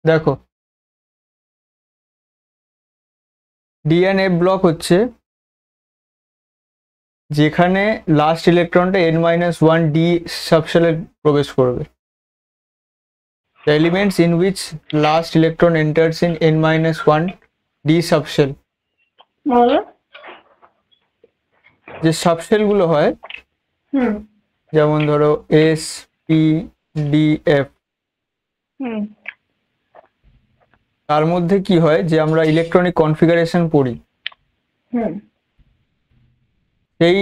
দেখো DNA block হচ্ছে যেখানে লাস্ট ইলেকট্রনটা n-1 ডি সাবশেলে প্রবেশ করবে। The elements in which last electron enters in n-1 d subshell, মানে যে সাবশেল গুলো হয় হুম যেমন ধরো এস পি ডি এফ, হুম তার মধ্যে কি হয় যে আমরা ইলেকট্রনিক কনফিগারেশন পড়ি, হুম সেই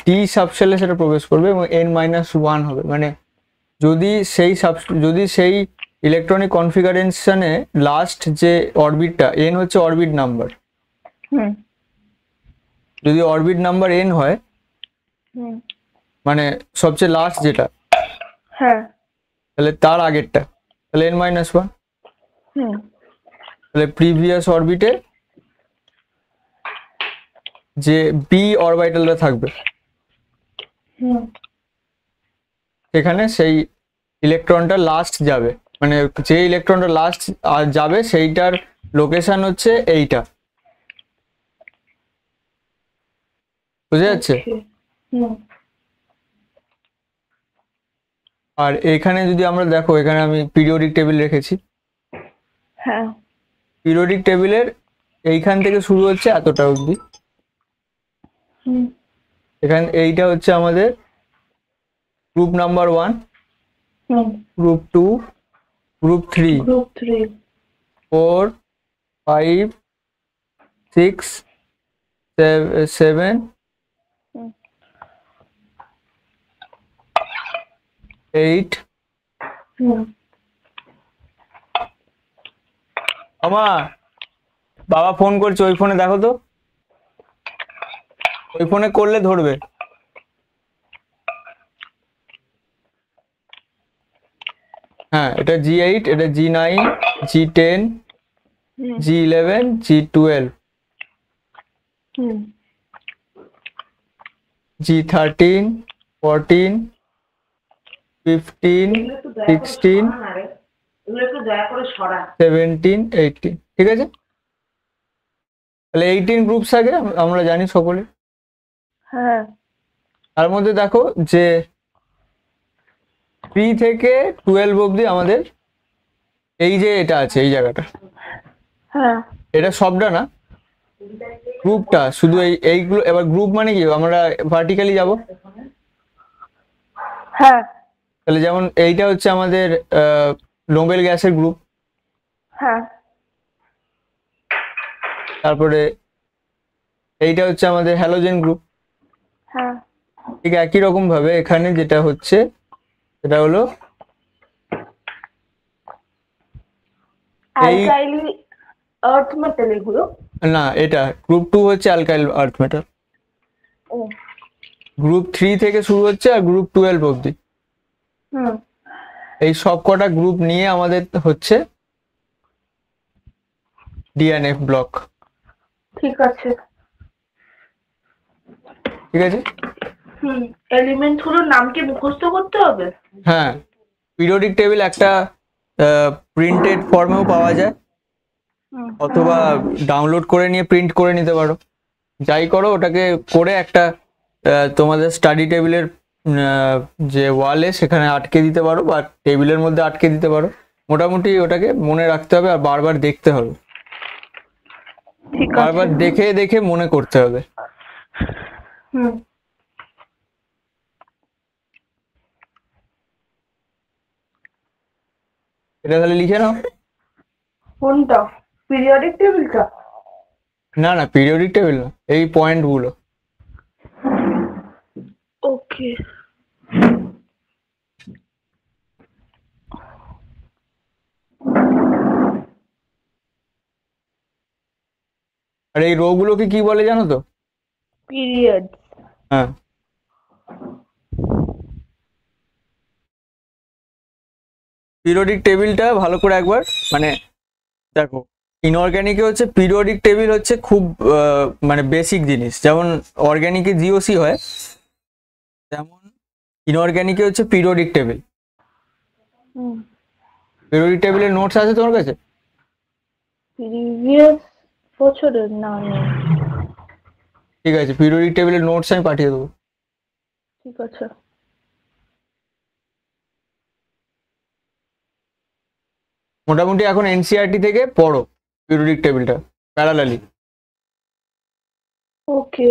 ডি সাবশেলে সেটা প্রবেশ করবে এবং n-1 হবে। মানে যদি সেই ইলেকট্রনিক কনফিগারেশনে লাস্ট যে অরবিটটা n হচ্ছে অরবিট নাম্বার, হুম যদি অরবিট নাম্বার n হয় হুম মানে সবচেয়ে লাস্ট যেটা, হ্যাঁ তাহলে তার আগেরটা তাহলে n-1, হুম তাহলে প্রিভিয়াস অরবিটে যে বি অরবিটালটা থাকবে হুম সেখানে সেই ইলেকট্রনটা লাস্ট যাবে, মানে যে ইলেকট্রনটা লাস্ট যাবে সেইটার লোকেশন হচ্ছে এইটা, বুঝা যাচ্ছে? Okay. হুম আর এখানে যদি আমরা দেখো, এখানে আমি পিরিয়ডিক টেবিল রেখেছি, হ্যাঁ পিরিয়ডিক টেবিলের এইখান থেকে শুরু হচ্ছে এতটা অবধি, হুম এইটা হচ্ছে আমাদের গ্রুপ নাম্বার 1, হুম গ্রুপ 2, গ্রুপ 3, গ্রুপ 3 4, 5, 6, 7, হুম 8। হুম আমার বাবা ফোন করছে, ওই ফোনে দেখো তো, ওই ফোনে করলে ধরবে। হ্যাঁ, এটা G8, এটা G9, G10, হুম G11, G12, হুম G13, 14, 15, 16, 17, 18, ঠিক আছে? তাহলে 18 গ্রুপস আগে আমরা জানি সকলে। হ্যাঁ তার মধ্যে দেখো যে 3 থেকে 12 অবধি আমাদের এই যে এটা আছে, এই জায়গাটা, হ্যাঁ এটা সবটা না, গ্রুপটা শুধু এইগুলো। এবার গ্রুপ মানে কি, আমরা ভার্টিক্যালি যাব, হ্যাঁ তাহলে যেমন এইটা হচ্ছে আমাদের নোবেল গ্যাসের গ্রুপ, হ্যাঁ তারপরে এইটা হচ্ছে আমাদের হ্যালোজেন গ্রুপ। হ্যাঁ ঠিক একই রকম ভাবে এখানে যেটা হচ্ছে সেটা হলো এই, অ্যালকাইলি আর্থ মেটাল এগুলো। না এটা গ্রুপ 2 হচ্ছে অ্যালকাইল আর্থ মেটাল, ও গ্রুপ 3 থেকে শুরু হচ্ছে আর গ্রুপ 12 অবধি, হুম এই সব কটা গ্রুপ নিয়ে আমাদের হচ্ছে ডিএনএফ ব্লক। ঠিক আছে। ঠিক আছে, হুম এলিমেন্ট গুলোর নাম কি মুখস্থ করতে হবে? হ্যাঁ, পিরিয়ডিক টেবিল একটা প্রিন্টেড ফর্মেও পাওয়া যায়, হুম অথবা ডাউনলোড করে নিয়ে প্রিন্ট করে নিতে পারো, যাই করো ওটাকে করে একটা তোমাদের স্টাডি টেবিলের যে ওয়ালে সেখানে আটকে দিতে পারো বা টেবিলের মধ্যে আটকে দিতে পারো। মোটামুটি ওটাকে মনে রাখতে হবে আর বারবার দেখতে হবে, ঠিক আছে। বারবার দেখে দেখে মনে করতে হবে। হুম এটা তাহলে লিখে নাও। কোনটা? পিরিয়ডিক টেবিলটা? না না, পিরিয়ডিক টেবিল না, এই পয়েন্টগুলো। ওকে। আর এই রো গুলোকে কি বলে জানো তো? পিরিয়ড। হ্যাঁ, পিরিয়ডিক টেবিলটা ভালো করে একবার মানে দেখো, ইনঅর্গ্যানিকে হচ্ছে পিরিয়ডিক টেবিল হচ্ছে খুব মানে বেসিক জিনিস, যেমন অর্গ্যানিকে জিওসি হয়, তেমন ইনঅর্গ্যানিকে হচ্ছে পিরিয়ডিক টেবিল। হুম পিরিয়ডিক টেবিলের নোটস আছে তোমার কাছে? প্রিভিয়াস বছরের না নেই। ঠিক আছে, পিরিয়ডিক টেবিলের নোটস আমি পাঠিয়ে দেবো। ঠিক আছে। মোটামুটি এখন এনসিইআরটি থেকে পড়ো পিরিয়ডিক টেবিলটা প্যারালালি। ওকে।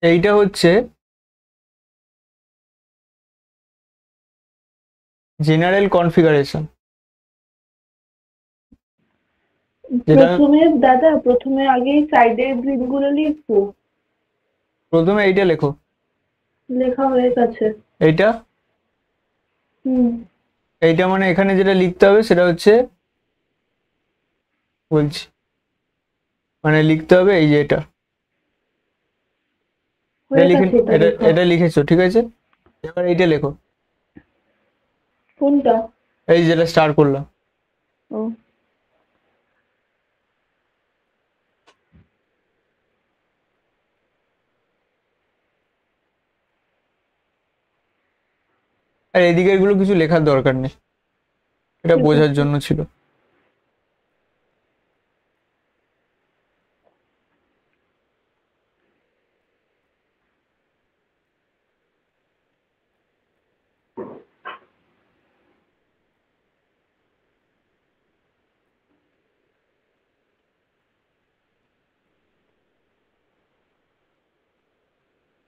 এইটা হচ্ছে জেনারেল কনফিগারেশন, যেটা প্রথমে আগে সাইডের গ্রিড গুলো লিখবো। প্রথমে এইটা লেখো। লেখা হয়ে গেছে। এইটা হুম। এইটা মানে এখানে যেটা লিখতে হবে সেটা হচ্ছে, বলছি, মানে লিখতে হবে এই যে এটা হয়ে লিখে, গেছে এটা এটা লেখা। এটা লিখেছো, ঠিক আছে। এবার এইটা লেখো, কোনটা? এই যেটা স্টার করলাম। ও। আর এদিকে এগুলো কিছু লেখার দরকার নেই, এটা ঠিক বোঝার আছে। জন্য ছিল।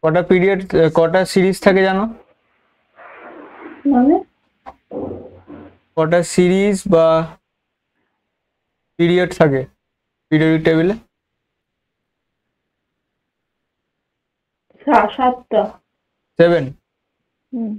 কটা পিরিয়ড, কটা সিরিজ থাকে জানো? মানে কটা সিরিজ বা পিরিয়ড থাকে পিরিয়ডিক টেবিলে? 7টা। 7। হুম।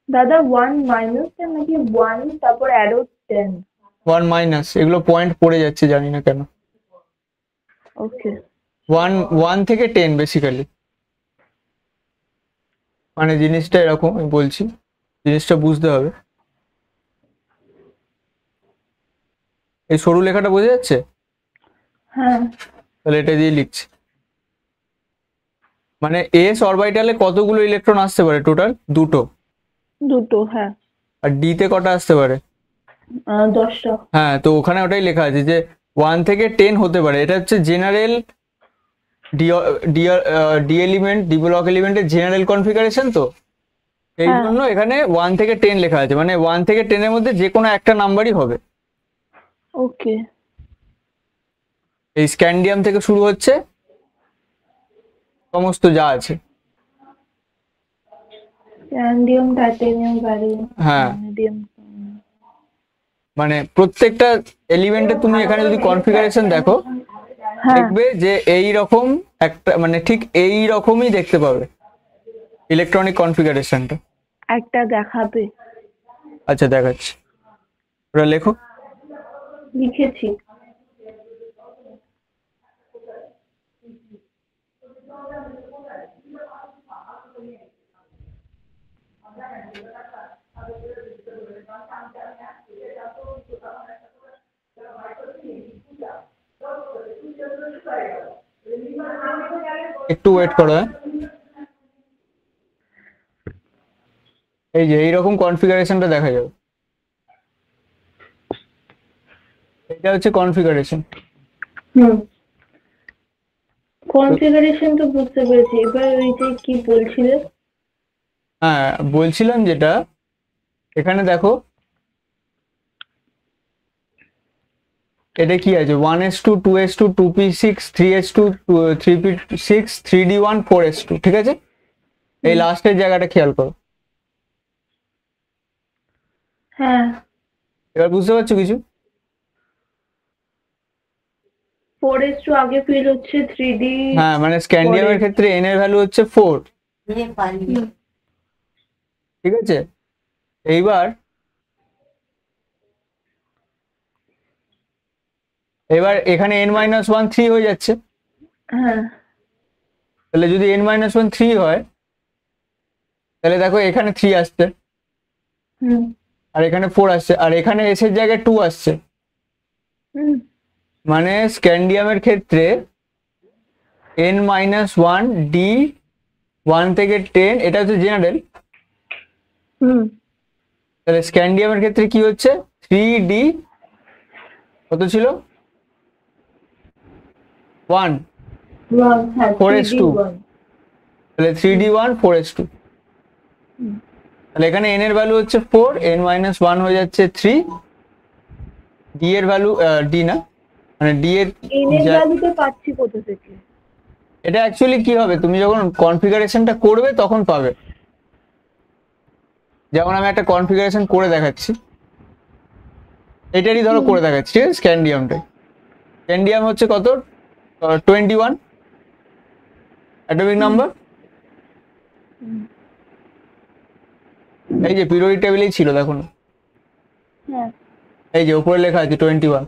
দাদা 1 - 10 নাকি 1 তারপর অ্যারো 10? 1 মাইনাস, এগুলো পয়েন্ট পড়ে যাচ্ছে জানি না কেন। ওকে। 1 থেকে 10 বেসিক্যালি, মানে জিনিসটা এরকম আমি বলছি, জিনিসটা বুঝতে হবে। এই সরু লেখাটা বোঝা যাচ্ছে? হ্যাঁ। তাহলে এটা দিয়ে লিখছি, মানে এস অরবিটালে কতগুলো ইলেকট্রন আসতে পারে টোটাল? দুটো। দুটো, হ্যাঁ। আর ডি তে কটা আসতে পারে? 10টা। হ্যাঁ, তো ওখানে ওটাই লেখা আছে যে 1 থেকে 10 হতে পারে। এটা হচ্ছে general D, D element, D block এলিমেন্টের জেনারেল কনফিগারেশন। তো এই হ্যাঁ। জন্য এখানে 1 থেকে 10 লেখা আছে, মানে 1 থেকে 10 এর মধ্যে যে কোনো একটা নাম্বারই হবে। ওকে। এই স্ক্যান্ডিয়াম থেকে শুরু হচ্ছে সমস্ত যা আছে। স্ক্যান্ডিয়াম, টাইটেনিয়াম, ব্যারিয়াম, হ্যাঁ ভ্যানাডিয়াম। মানে প্রত্যেকটা এলিমেন্টে তুমি এখানে যদি কনফিগারেশন দেখো, হ্যাঁ, দেখবে যে এই রকম একটা মানে ঠিক এই রকমই দেখতে পাবে ইলেকট্রনিক কনফিগারেশনটা। একটা দেখাবে। আচ্ছা দেখাচ্ছি, ওটা লেখো। লিখেছি। একটু ওয়েট করো। হ্যাঁ, এই যে এইরকম কনফিগারেশনটা দেখা যাবে, এটা হচ্ছে কনফিগারেশন। হুম, কনফিগারেশন তো বুঝতে পেরেছি, এবার ওই যে কি বলছিলে? হ্যাঁ বলছিলাম যেটা, এখানে দেখো এটা কি আছে, 1s2 2s2 2p6 3s2 3p6 3d1 4s2, ঠিক আছে? এই লাস্টের জায়গাটা খেয়াল করো। হ্যাঁ, এবার বুঝতে পারছো কিছু? 4s2 আগে ফিল হচ্ছে 3D। হ্যাঁ মানে স্ক্যান্ডিয়ামের ক্ষেত্রে n এর ভ্যালু হচ্ছে 4, ঠিক আছে? এইবার এবার এখানে n-1 3 হয়ে যাচ্ছে, হ্যাঁ, তাহলে যদি n-1 3 হয় তাহলে দেখো এখানে 3 আসছে, হুম, আর এখানে 4 আসছে, আর এখানে s এর জায়গায় 2 আসছে। হুম, মানে স্ক্যান্ডিয়ামের ক্ষেত্রে n-1 d 1 থেকে 10, এটা হচ্ছে জেনারেল। হুম, তাহলে স্ক্যান্ডিয়ামের ক্ষেত্রে কি হচ্ছে, 3d কত ছিল, 1 1, হ্যাঁ, 4s2, 3D1। তাহলে 3d1 4s2। হুম, তাহলে এখানে n এর ভ্যালু হচ্ছে 4, n-1 হয়ে যাচ্ছে 3, d এর ভ্যালু d না, মানে d এর n এর ভ্যালুটা পাচ্ছি কোথা থেকে? এটা অ্যাকচুয়ালি কি হবে, তুমি যখন কনফিগারেশনটা করবে তখন পাবে। যেমন আমি একটা কনফিগারেশন করে দেখাচ্ছি, এটারই ধরো করে দেখাচ্ছি, ঠিক আছে? স্ক্যান্ডিয়ামটাই, স্ক্যান্ডিয়াম হচ্ছে কত, 21 অ্যাটমিক নাম্বার। হুম, এই যে পিরিয়ডিক টেবিলেই ছিল, দেখো না, হ্যাঁ, এই যে উপরে লেখা আছে 21।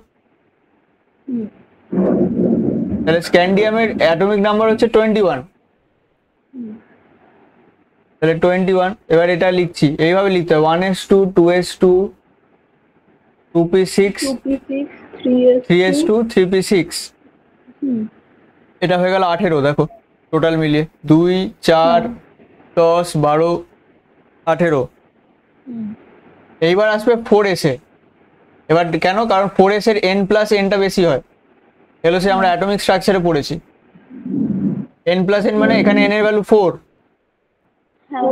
হুম, তাহলে স্ক্যান্ডিয়ামের অ্যাটমিক নাম্বার হচ্ছে 21, হুম, তাহলে 21। এবার এটা লিখছি, এইভাবে লিখতে হবে 1s2 2s2 2p6 2p6 3s2। 3s2 3p6, হুম, এটা হয়ে গেল 18। দেখো টোটাল মিলিয়ে 2 4 10 12 18। হুম, এইবার আসবে 4s এ। এবার কেন, কারণ 4s এর n প্লাস nটা বেশি হয়, এগুলো সে আমরা অ্যাটমিক স্ট্রাকচারে পড়েছি। n প্লাস n মানে এখানে n এর ভ্যালু 4, হ্যাঁ,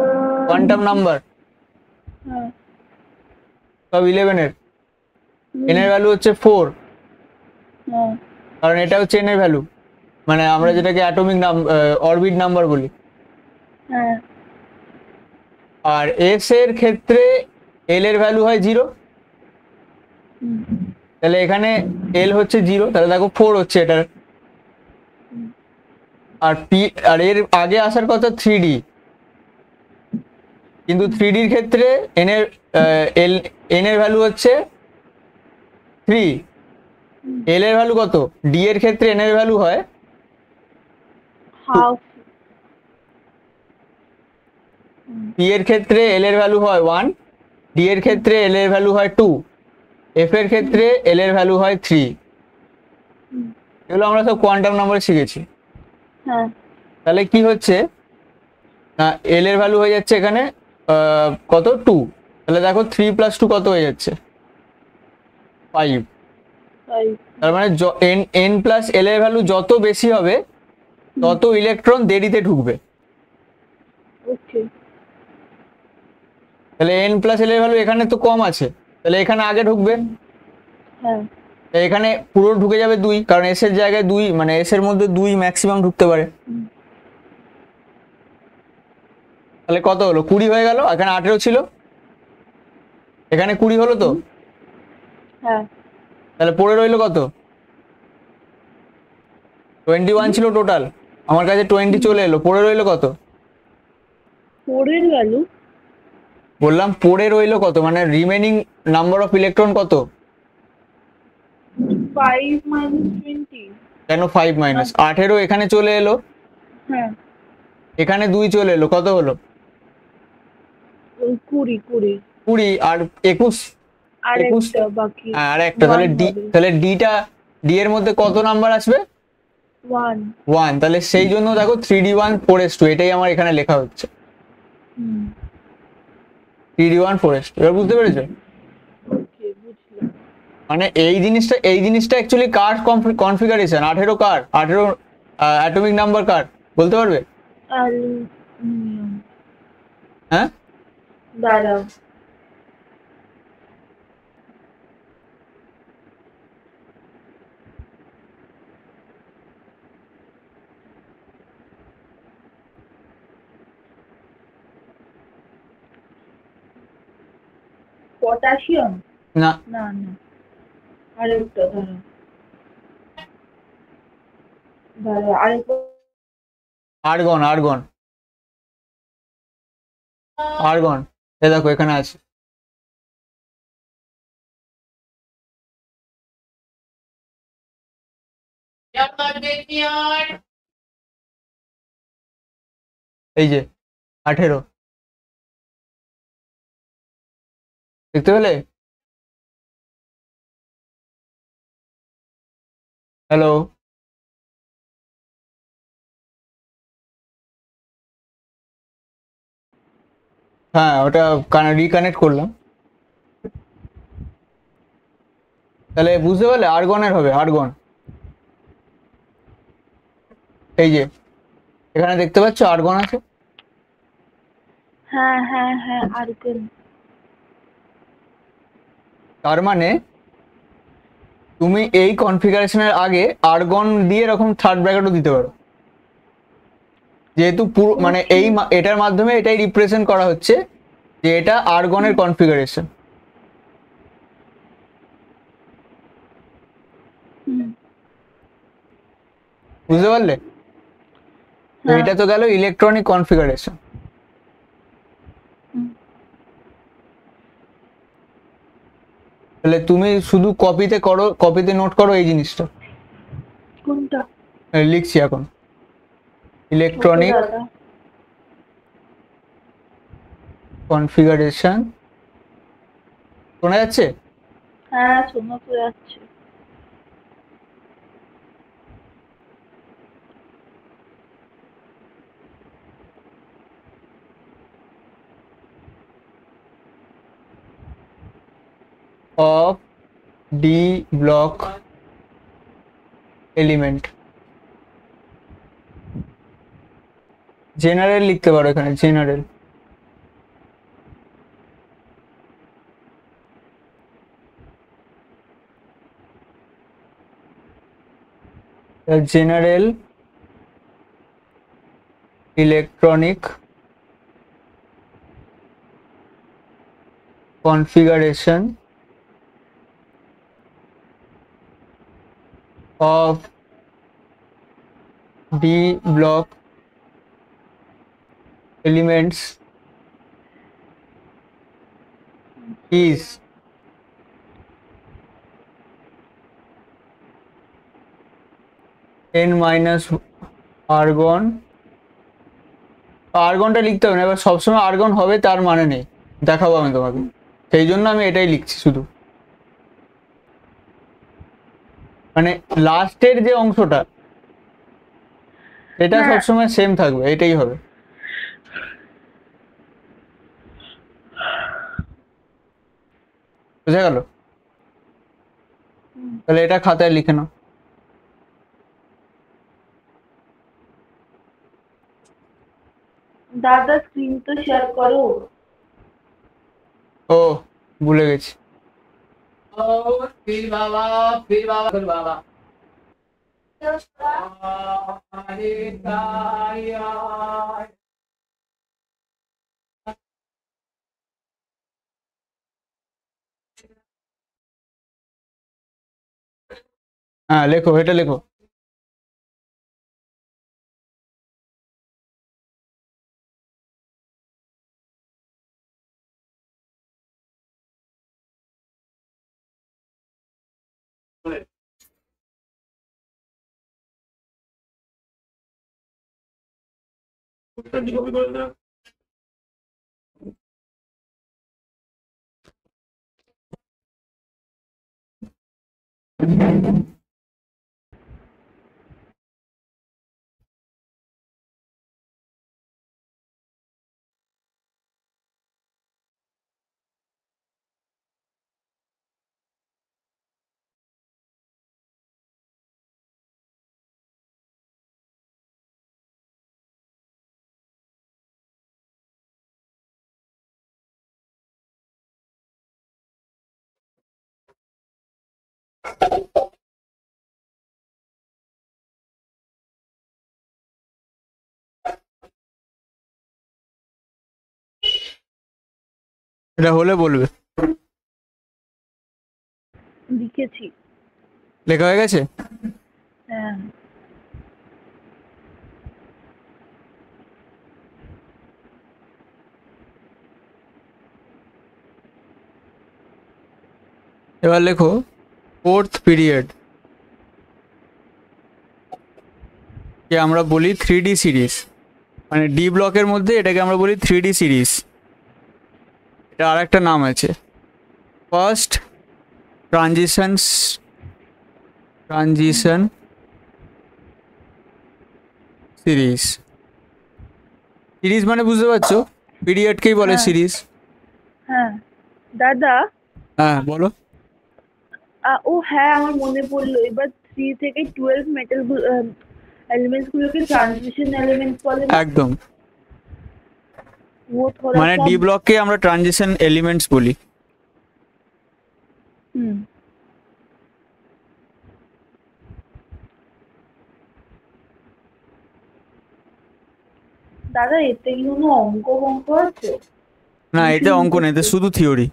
কোয়ান্টাম নাম্বার হ্যাঁ, সব 11 এর, n এর ভ্যালু হচ্ছে 4, হ্যাঁ, কারণ এটা হচ্ছে n এর ভ্যালু, মানে আমরা যেটাকে অ্যাটমিক অরবিট নাম্বার বলি। হ্যাঁ, আর s এর ক্ষেত্রে l এর ভ্যালু হয় 0, হুম, তাহলে এখানে l হচ্ছে 0, তাহলে দেখো 4 হচ্ছে এটার। আর p, আর এর আগে আসার কথা 3d, কিন্তু 3d এর ক্ষেত্রে n এর n এর ভ্যালু হচ্ছে 3, l এর ভ্যালু কত, d এর ক্ষেত্রে n এর ভ্যালু হয় হাফ। p এর ক্ষেত্রে l এর ভ্যালু হয় 1, d এর ক্ষেত্রে l এর ভ্যালু হয় 2, f এর ক্ষেত্রে l এর ভ্যালু হয় 3। এগুলো আমরা সব কোয়ান্টাম নাম্বারে শিখেছি। হ্যাঁ, তাহলে কি হচ্ছে না, l এর ভ্যালু হয়ে যাচ্ছে এখানে কত 2, তাহলে দেখো 3 প্লাস 2 কত হয়ে যাচ্ছে 5। তাই। তার মানে n প্লাস l এর ভ্যালু যত বেশি হবে তত ইলেকট্রন দেরিতে ঢুকবে। ওকে। তাহলে n প্লাস l এর ভ্যালু এখানে তো কম আছে, তাহলে এখানে আগে ঢুকবে। হ্যাঁ, এখানে পুরো ঢুকে যাবে 2, কারণ এস এর জায়গায় 2, মানে এস এর মধ্যে 2 ম্যাক্সিমাম ঢুকতে পারে। তাহলে কত হলো? 20 হয়ে গেল। এখানে 18 ছিল, এখানে 20 হলো তো। হ্যাঁ তাহলে পড়ে রইলো কত? 21 ছিল টোটাল, আমার কাছে 20 চলে এলো, পড়ে রইলো কত? 4 এর ভ্যালু বললাম পড়ে রইলো কত, মানে রিমেনিং নাম্বার অফ ইলেকট্রন কত? 5 minus 20। কেন 5 মাইনাস? 18 এখানে চলে এলো, হ্যাঁ এখানে 2 চলে এলো, কত হলো? 20 20 20 আর 21, আর 21 একটা বাকি হ্যাঁ, আর একটা। তাহলে 1 ডি, হবে। তাহলে ডি এর মধ্যে কত নাম্বার আসবে? 1 1। তাহলে সেই জন্য দেখো 3d1 4s2, এটাই আমার এখানে লেখা হচ্ছে 3d1 4s2। এবার বুঝতে পেরেছো? ওকে বুঝলাম। মানে এই জিনিসটা অ্যাকচুয়ালি কার কনফিগারেশন? 18 কার? 18 অ্যাটমিক নাম্বার কার বলতে পারবে? অ্যালুমিনিয়াম। হ্যাঁ, দাঁড়াও পটাশিয়াম না, না না আরেকটা দাঁড়াও আরেকটা আর্গন, আর্গন, আর্গন। এ দেখো এখানে আছে। এই যে 18, দেখতে পেলে? হ্যালো, হ্যাঁ ওটা রিকানেক্ট করলাম। তাহলে বুঝতে পারলে আর্গনের হবে, আর্গন। এই যে এখানে দেখতে পাচ্ছ আর্গন আছে। হ্যাঁ হ্যাঁ হ্যাঁ আর্গন। তার মানে তুমি এই কনফিগারেশনের আগে আর্গন দিয়ে এরকম থার্ড ব্র্যাকেটও দিতে পারো, যেহেতু পুরো মানে এটার মাধ্যমে এটাই রিপ্রেজেন্ট করা হচ্ছে যে এটা আর্গনের কনফিগারেশন। বুঝতে পারলে? তো হ্যাঁ এটা তো গেল ইলেকট্রনিক কনফিগারেশন। তাহলে তুমি শুধু কপিতে নোট করো এই জিনিসটা। কোনটা? লিখছি এখন, ওকে ইলেকট্রনিক দাদা কনফিগারেশন। শোনা যাচ্ছে? হ্যাঁ শোনা তো যাচ্ছে। Of D block element. General লিখতে পারো এখানে, general. General electronic configuration of D block elements is n minus argon। আর্গনটা লিখতে হবে না, এবার সবসময় আর্গন হবে তার মানে নেই, দেখাবো আমি তোমাকে, সেই জন্য আমি এটাই লিখছি শুধু। মানে লাস্টের যে অংশটা এটা হ্যাঁ সবসময় সেম থাকবে, এটাই হবে। বুঝা গেল? তাহলে এটা খাতায় লিখে নাও। দাদা স্ক্রিন তো শেয়ার করো। ও ভুলে গেছি। फिर बाबा, फिर बाबा, फिर बाबा। হ্যাঁ লেখো, এটা লেখো। এটা হলে বলবে। লিখেছি। লেখা হয়ে গেছে? হ্যাঁ। এবার লেখো ফোর্থ পিরিয়ড কে আমরা বলি 3D সিরিজ। মানে ডি ব্লকের মধ্যে এটাকে আমরা বলি 3D সিরিজ। এটা আর একটা নাম আছে, ফার্স্ট ট্রানজিশন সিরিজ। সিরিজ মানে বুঝতে পারছো, পিরিয়ডকেই বলে হ্যাঁ। সিরিজ। হ্যাঁ দাদা, হ্যাঁ বলো। ও হ্যাঁ আমার মনে পড়লো, এবার 3 থেকে 12 মেটাল এলিমেন্টস গুলোকে ট্রানজিশন এলিমেন্টস বলে না? একদম, ও থোড়া মানে সা ডি ব্লককে আমরা ট্রানজিশন এলিমেন্টস বলি। হুম। দাদা এতে কি কোনো অঙ্ক বঙ্ক আছে? না আমি এটা শুধু অঙ্ক না, মুখস্থ এটা শুধু থিওরি।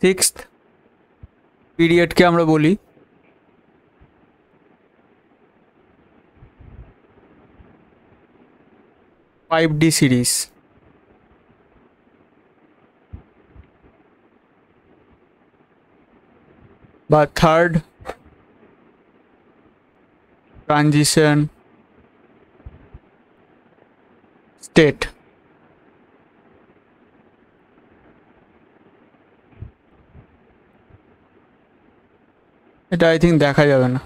সিক্সথ পিরিয়ডকে আমরা বলি 5D সিরিজ। বা থার্ড ট্রানজিশন স্টেট। এটা আই থিঙ্ক দেখা যাবে না।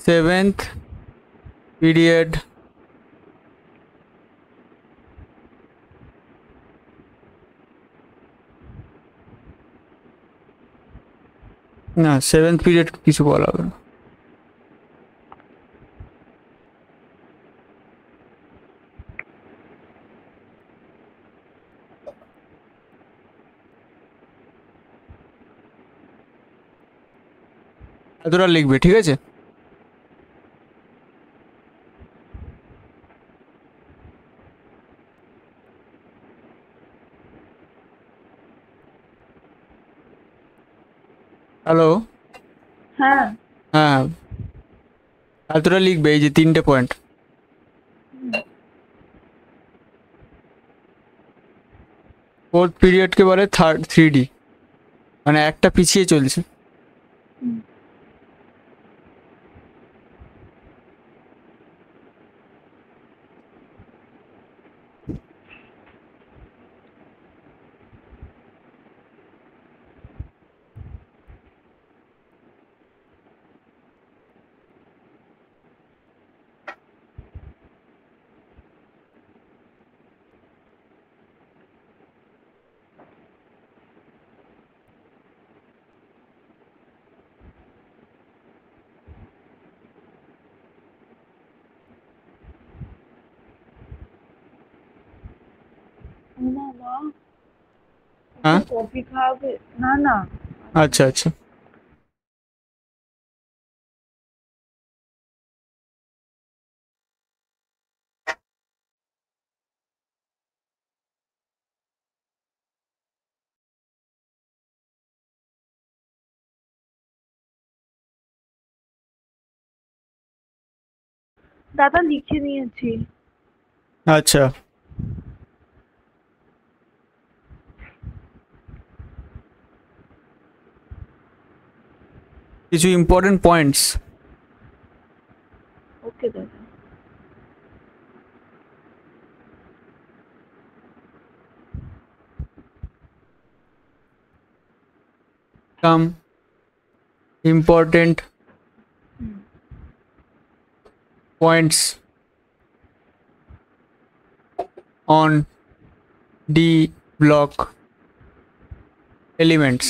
সেভেন্থ পিরিয়ড না, সেভেন্থ পিরিয়ড কিছু বলা হবে না। এতটা লিখবে, ঠিক আছে? হ্যালো। হ্যাঁ। হ্যাঁ এতটা লিখবে, এই যে 3টে পয়েন্ট। ফোর্থ পিরিয়ডকে বলে থার্ড 3D, মানে একটা পিছিয়ে চলছে। মা হ্যাঁ কফি খাওয়াবে না না আচ্ছা আচ্ছা দাদা লিখে নিয়েছি আচ্ছা কিছু ইম্পর্টেন্ট পয়েন্টস ওকে দাদা some important points on D block elements.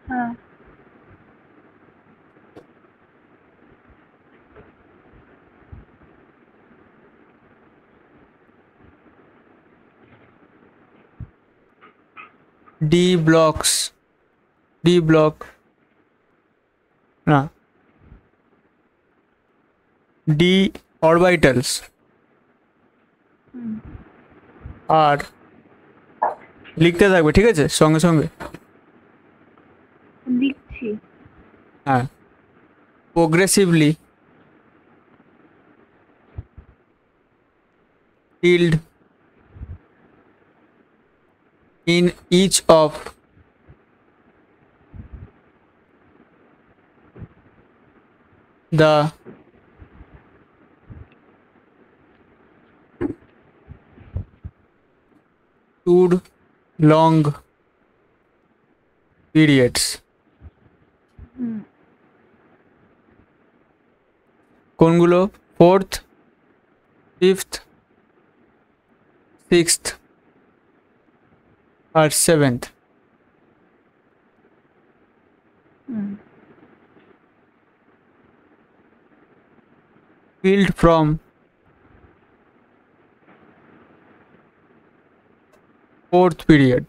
হ্যাঁ D blocks D block না D orbitals আর লিখতে থাকবে ঠিক আছে সঙ্গে সঙ্গে লিখছি হ্যাঁ progressively filled in each of the two long periods কোনগুলো ফোর্থ ফিফথ সিক্সথ আর seventh filled from fourth period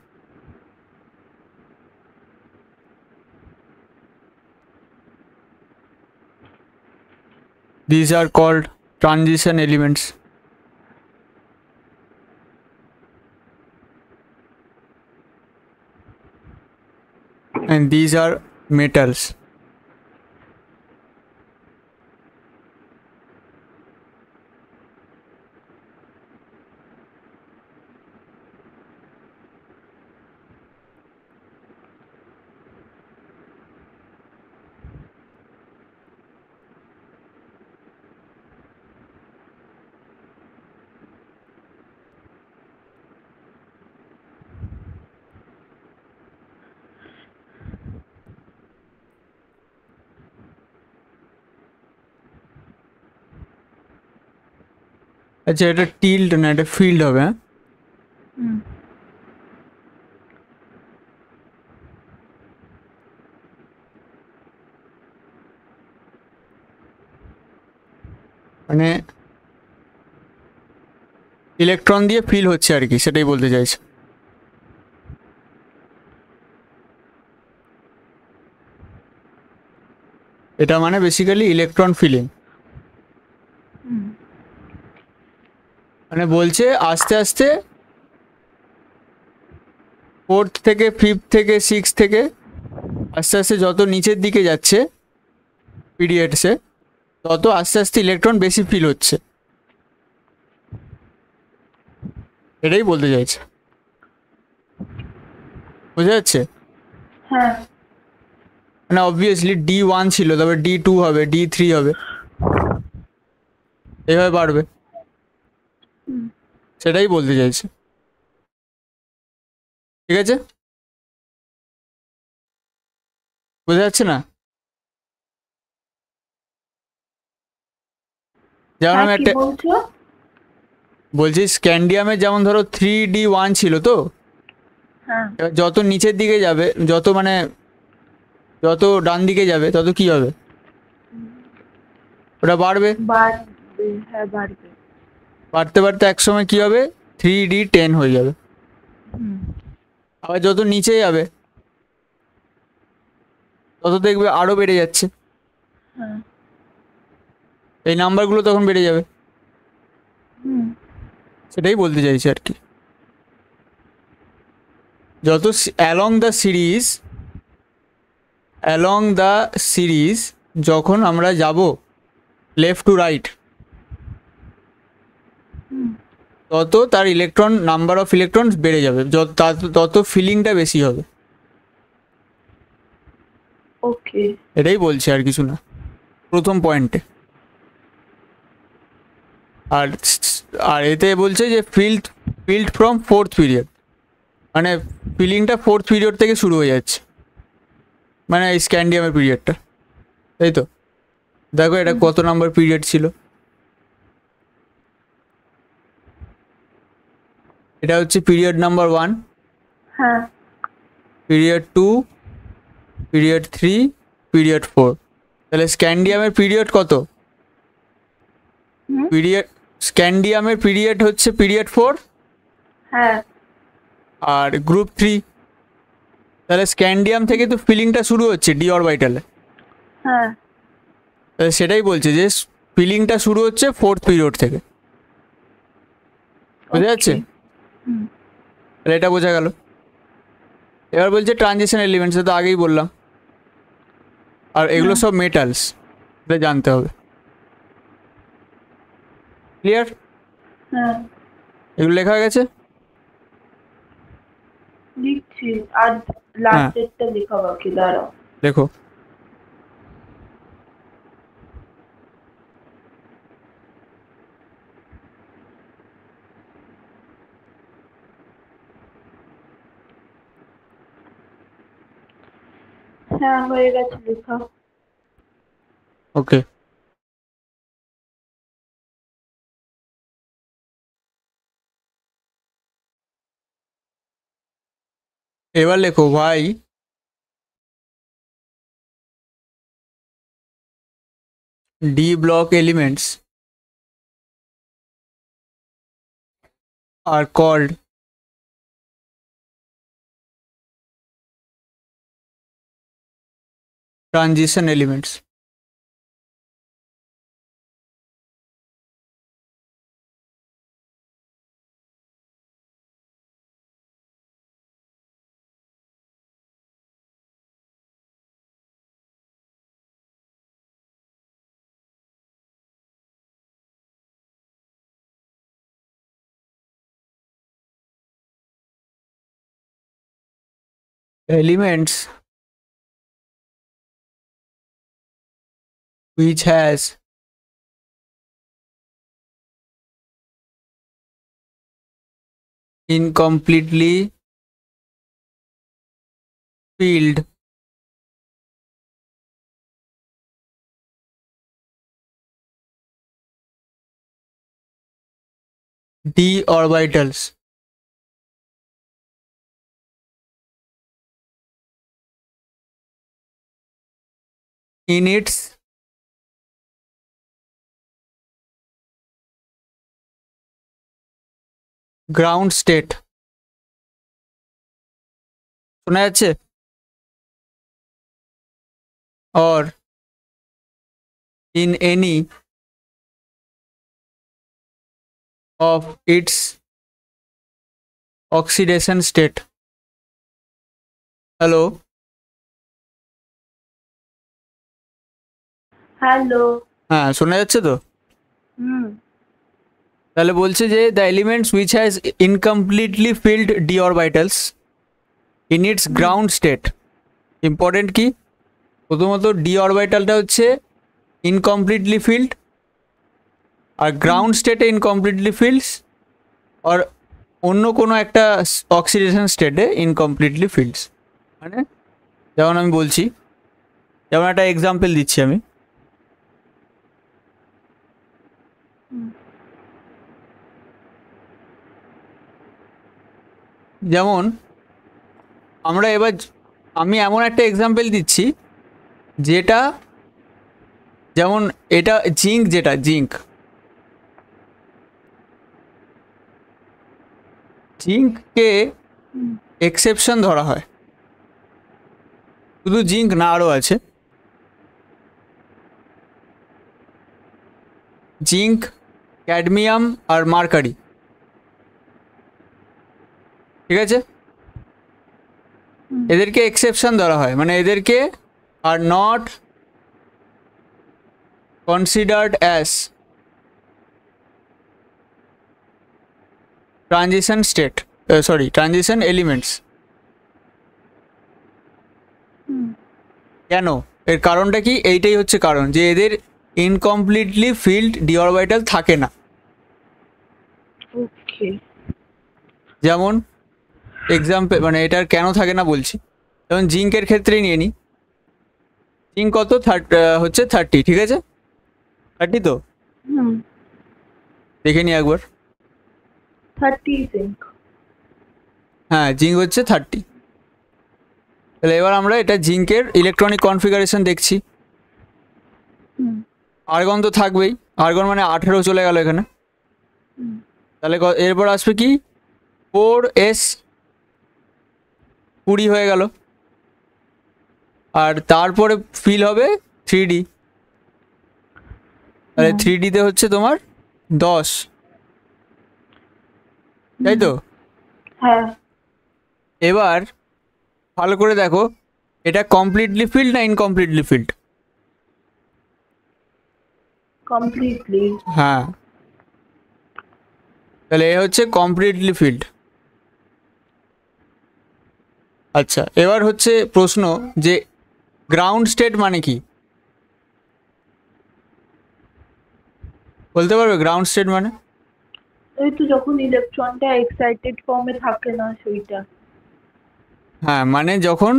these are called transition elements and these are metals আচ্ছা এটা টিল্ড না এটা ফিল্ড হবে হ্যাঁ মানে ইলেকট্রন দিয়ে ফিল হচ্ছে আর কি সেটাই বলতে চাইছে এটা মানে বেসিক্যালি ইলেকট্রন ফিলিং মানে বলছে আস্তে আস্তে ফোর্থ থেকে ফিফথ থেকে সিক্স থেকে আস্তে আস্তে যত নিচের দিকে যাচ্ছে পিরিয়ডসে তত আস্তে আস্তে ইলেকট্রন বেশি ফিল হচ্ছে এটাই বলতে চাইছে বোঝা যাচ্ছে হ্যাঁ মানে অবভিয়াসলি D1 ছিল তবে D2 হবে D3 হবে এইভাবে বাড়বে সেটাই বলতে চাইছে ঠিক আছে বোঝা যাচ্ছে না যেমন আমি একটা বলছি স্ক্যান্ডিয়ামে যেমন ধরো 3D1 ছিল তো এবার যত নিচের দিকে যাবে যত মানে যত ডান দিকে যাবে তত কি হবে ওটা বাড়বে বাড়বে হ্যাঁ বাড়বে বাড়তে বাড়তে একসময় কি হবে 3d10 হয়ে যাবে। হুম। আবার যত নিচে যাবে তত দেখবে আরো বেড়ে যাচ্ছে, হ্যাঁ। এই নাম্বারগুলো তখন বেড়ে যাবে। হুম। সেটাই বলতে চাইছি আর কি। যত অ্যালং দ্য সিরিজ যখন আমরা যাব লেফট টু রাইট, হুম। তত তার নাম্বার অফ ইলেকট্রন বেড়ে যাবে, তত ফিলিংটা বেশি হবে। ওকে। এটাই বলছি, আর কিছু না, প্রথম পয়েন্টে। আর আর এতে বলছে যে ফিল্ড ফ্রম ফোর্থ পিরিয়ড, মানে ফিলিংটা ফোর্থ পিরিয়ড থেকে শুরু হয়ে যাচ্ছে, মানে এই স্ক্যান্ডিয়ামের পিরিয়ডটা, তাই তো? দেখো এটা কত নাম্বার পিরিয়ড ছিল, এটা হচ্ছে পিরিয়ড নাম্বার 1, হ্যাঁ। Period 2, period 3, period 4। তাহলে স্ক্যান্ডিয়ামের পিরিয়ড কত? হুম। স্ক্যান্ডিয়ামের পিরিয়ড হচ্ছে পিরিয়ড 4 হ্যাঁ। আর গ্রুপ 3। তাহলে স্ক্যান্ডিয়াম থেকে তো ফিলিংটা শুরু হচ্ছে ডি অরবিটালে। হ্যাঁ। তাহলে সেটাই বলছে যে ফিলিংটা শুরু হচ্ছে ফোর্থ পিরিয়ড থেকে, বোঝা যাচ্ছে? হুম। তাহলে এটা বোঝা গেল। এবার বলছে ট্রানজিশন এলিমেন্টস, তো আগেই বললাম, আর এগুলো সব মেটালস, এটা জানতে হবে। ক্লিয়ার? হ্যাঁ। এগুলো লেখা হয়ে গেছে? লিখছি, আর লাস্টেরটা লেখা বাকি, দাঁড়াও। দেখো, হ্যাঁ, হয়ে গেছে লেখা। ওকে। এবার লেখো ভাই D block elements are called transition elements. Elements which has incompletely filled d orbitals in its ground state. শোনা যাচ্ছে? Or in any of its oxidation state. Hello? Hello. হ্যাঁ, শোনা যাচ্ছে তো? হুম। তাহলে বলছে যে the elements which has incompletely filled d orbitals in its ground state. Important কি? প্রথমত ডি অরবিটালটা হচ্ছে ইনকমপ্লিটলি ফিল্ড, আর গ্রাউন্ড স্টেটে ইনকমপ্লিটলি ফিল্ডস, আর অন্য কোনো একটা অক্সিডেশন স্টেটে ইনকমপ্লিটলি ফিল্ডস। মানে যেমন আমি বলছি, যেমন একটা এক্সাম্পল দিচ্ছি আমি। যেমন আমি এমন একটা এক্সাম্পল দিচ্ছি যেটা, যেমন এটা জিঙ্ক, জিঙ্ককে হুম এক্সেপশন ধরা হয়, শুধু জিঙ্ক না আরও আছে। জিঙ্ক, ক্যাডমিয়াম আর মার্কারি, ঠিক আছে, হুম এদেরকে এক্সেপশন ধরা হয়, মানে এদেরকে আর not considered as transition state, transition elements. হুম কেন? এর কারণটা কি? এইটাই হচ্ছে কারণ, যে এদের ইনকমপ্লিটলি ফিল্ড ডি অরবিটাল থাকে না। ওকে যেমন এক্সাম্পল, মানে এটার কেন থাকে না বলছি, যেমন জিঙ্কের ক্ষেত্রেই নিয়ে নিই। জিঙ্ক কত? হচ্ছে 30, ঠিক আছে, 30 তো হুম দেখে নিই একবার। 30 জিঙ্ক হ্যাঁ, জিঙ্ক হচ্ছে 30। তাহলে এবার আমরা এটা জিঙ্কের ইলেকট্রনিক কনফিগারেশন দেখছি। হুম আর্গন তো থাকবেই, আর্গন মানে 18 চলে গেল এখানে। হুম তাহলে এরপর আসবে কি 4s, 20 হয়ে গেল। আর তারপরে ফিল হবে 3d, তাহলে 3dতে হচ্ছে তোমার 10, তাই তো? হ্যাঁ এবার ভালো করে দেখো, এটা কমপ্লিটলি ফিল্ড না ইনকমপ্লিটলি ফিল্ড? কমপ্লিটলি হ্যাঁ, তাহলে এ হচ্ছে কমপ্লিটলি ফিল্ড। আচ্ছা, এবার হচ্ছে প্রশ্ন যে গ্রাউন্ড স্টেট মানে কি? বলতে পারবে গ্রাউন্ড স্টেট মানে? ওই তো যখন ইলেকট্রনটা এক্সাইটেড ফর্মে থাকে না সেইটা। হ্যাঁ, মানে যখন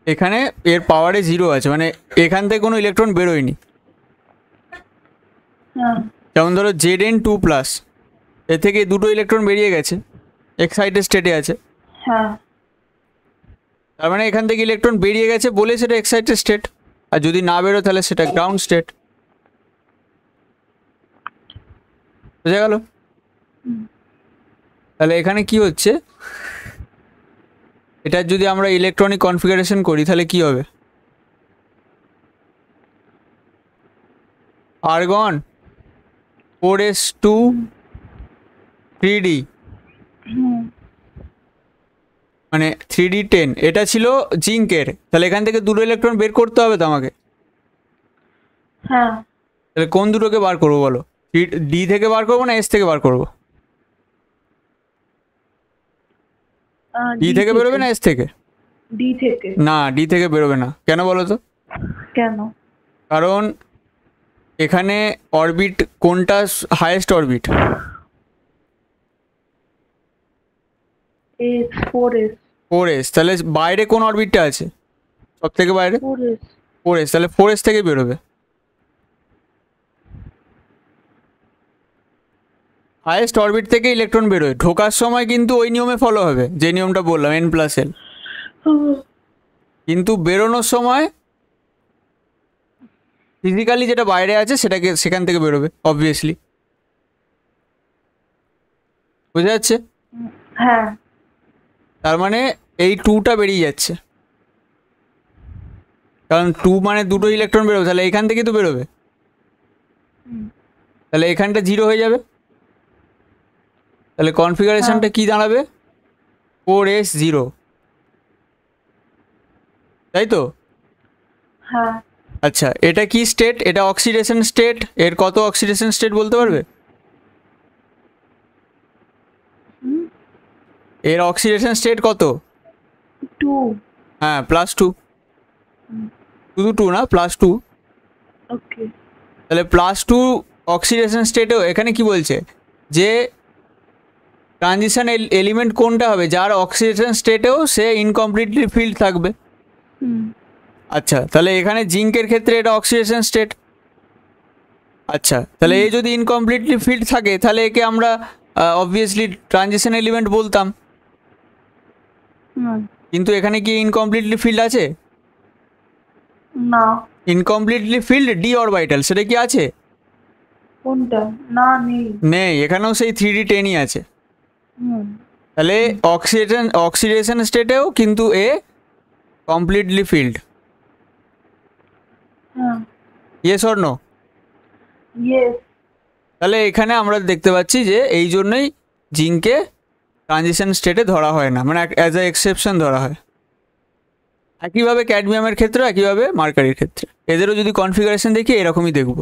এখানে এর পাওয়ারে 0 আছে, মানে এখান থেকে কোনো ইলেকট্রন বেরোয়নি। হ্যাঁ যেমন ধরো Zn2+, এর থেকে দুটো ইলেকট্রন বেরিয়ে গেছে, এক্সাইটেড স্টেটে আছে, হ্যাঁ তার মানে এখান থেকে ইলেকট্রন বেরিয়ে গেছে বলে সেটা এক্সাইটেড স্টেট। আর যদি না বেরো তাহলে সেটা গ্রাউন্ড স্টেট। বোঝা গেল? হুম তাহলে এখানে কি হচ্ছে, এটা যদি আমরা ইলেকট্রনিক কনফিগারেশন করি তাহলে কি হবে? আর্গন 4s2 3d, হুম মানে 3d10, এটা ছিল জিঙ্কের, তাহলে এখান থেকে দুটো ইলেকট্রন বের করতে হবে তো আমাকে। হ্যাঁ তাহলে কোন দুটোকে বার করবো বলো? ডি থেকে বার করবো না এস থেকে বার করবো? ডি থেকে বেরোবে না এস থেকে? ডি থেকে। না, ডি থেকে বেরোবে না। কেন বলো তো? কেন? কারণ এখানে অরবিট কোনটা highest orbit? S 4s 4s, তাহলে বাইরে কোন অরবিটটা আছে সব থেকে বাইরে? 4s 4s, তাহলে 4s থেকে বেরোবে। হাইয়েস্ট অরবিট থেকে ইলেকট্রন বেরোয়, ঢোকার সময় কিন্তু ওই নিয়মে ফলো হবে যে নিয়মটা বললাম, n+l, কিন্তু বেরোনোর সময় ফিজিক্যালি যেটা বাইরে আছে সেটাকে সেখান থেকে বেরোবে অবভিয়াসলি। বোঝা যাচ্ছে? হ্যাঁ তার মানে এই 2টা বেরিয়ে যাচ্ছে, কারণ 2 মানে দুটো ইলেকট্রন বেরোবে, তাহলে এখান থেকে তো বেরোবে, তাহলে এখানটা 0 হয়ে যাবে। তাহলে কনফিগারেশনটা কি দাঁড়াবে? 4s0, তাই তো? হ্যাঁ আচ্ছা, এটা কি স্টেট? এটা অক্সিডেশন স্টেট। এর কত অক্সিডেশন স্টেট বলতে পারবে? এর অক্সিডেশন স্টেট কত? 2। হ্যাঁ, +2, শুধু 2 না, +2। ওকে তাহলে +2 অক্সিডেশন স্টেটেও এখানে কি বলছে যে ট্রানজিশন এলিমেন্ট কোনটা হবে? যার অক্সিডেশন স্টেটেও সে ইনকমপ্লিটলি ফিল্ড থাকবে। আচ্ছা, তাহলে এখানে জিঙ্কের ক্ষেত্রে এটা অক্সিডেশন স্টেট। আচ্ছা, তাহলে এই যদি ইনকমপ্লিটলি ফিল্ড থাকে তাহলে একে আমরা অবভিয়াসলি ট্রানজিশন এলিমেন্ট বলতাম, কিন্তু এখানে কি ইনকমপ্লিটলি ফিল্ড আছে? না। ইনকমপ্লিটলি ফিল্ড ডি অরবিটাল, সেটা কি আছে? কোনটা? না, নেই। নেই, এখানেও সেই 3d10ই আছে। হুম। তাহলে অক্সিডেশন স্টেটেও কিন্তু এ কমপ্লিটলি ফিল্ড। হ্যাঁ। Yes or no? ইয়েস। তাহলে এখানে আমরা দেখতে পাচ্ছি যে এই জন্যই জিঙ্ককে ট্রানজিশন স্টেটে ধরা হয় না, মানে অ্যাজ এ এক্সেপশন ধরা হয়। একইভাবে ক্যাডমিয়ামের ক্ষেত্রে, একইভাবে মার্কারির ক্ষেত্রে, এদেরও যদি কনফিগারেশন দেখি এরকমই দেখব।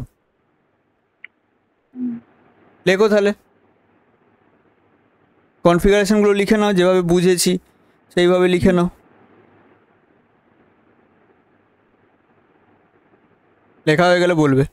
লেখো তাহলে, কনফিগারেশনগুলো লিখে নাও, যেভাবে বুঝেছি সেইভাবে লিখে নাও। লেখা হয়ে গেলে বলবে।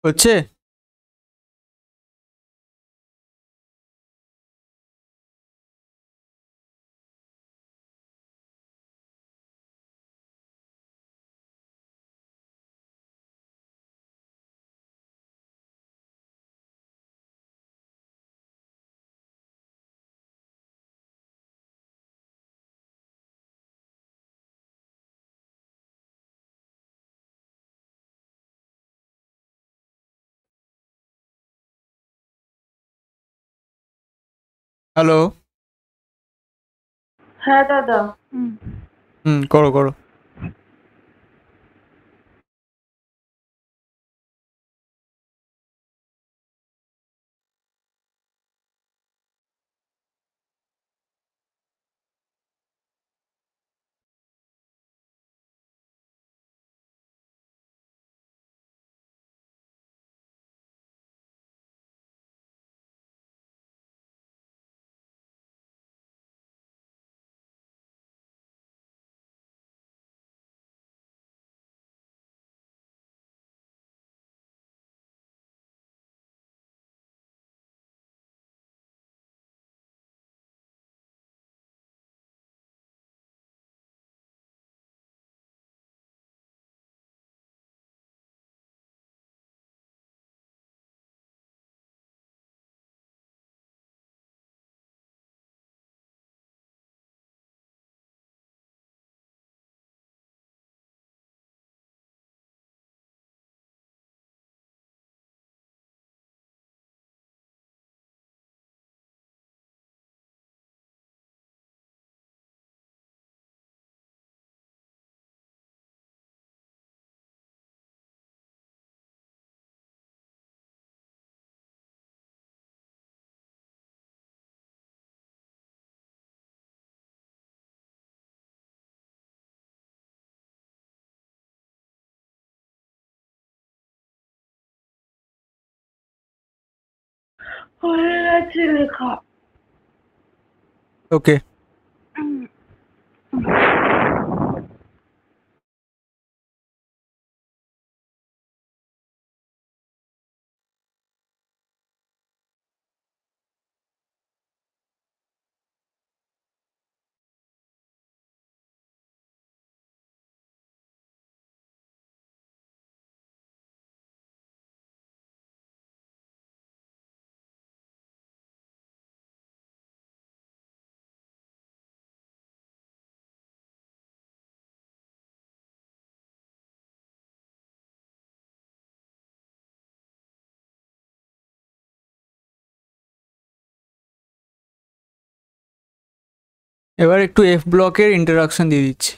হচ্ছে? হ্যালো? হ্যাঁ দাদা। করো করো। হয়ে গেছে লেখা। ওকে, এবার একটু এফ ব্লকের ইন্টারাকশন দিয়ে দিচ্ছি।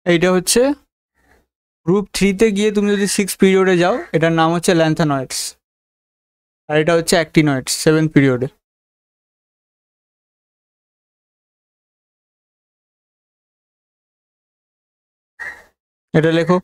এইটা হচ্ছে গ্রুপ থ্রিতে গিয়ে তুমি যদি সিক্স পিরিয়ডে যাও, এটার নাম হচ্ছে ল্যান্থানয়েডস, আর এটা হচ্ছে অ্যাক্টিনয়েডস সেভেন্থ পিরিয়ডে। এটা লেখো।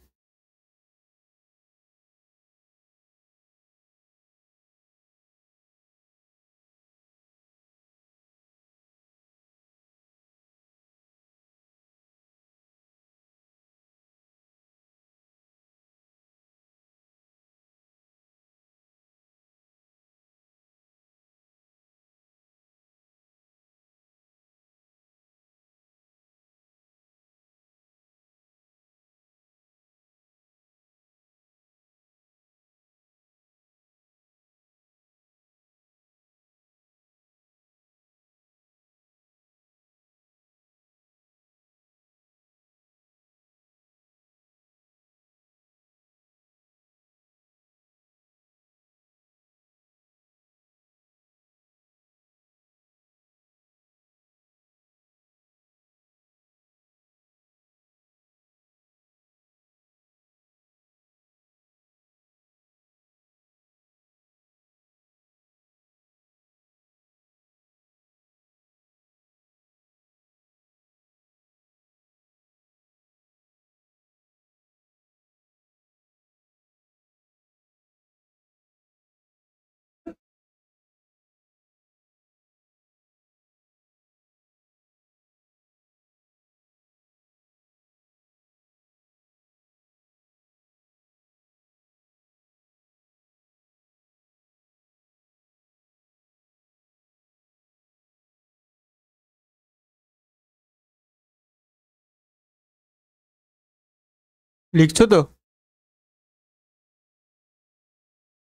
লিখছো তো?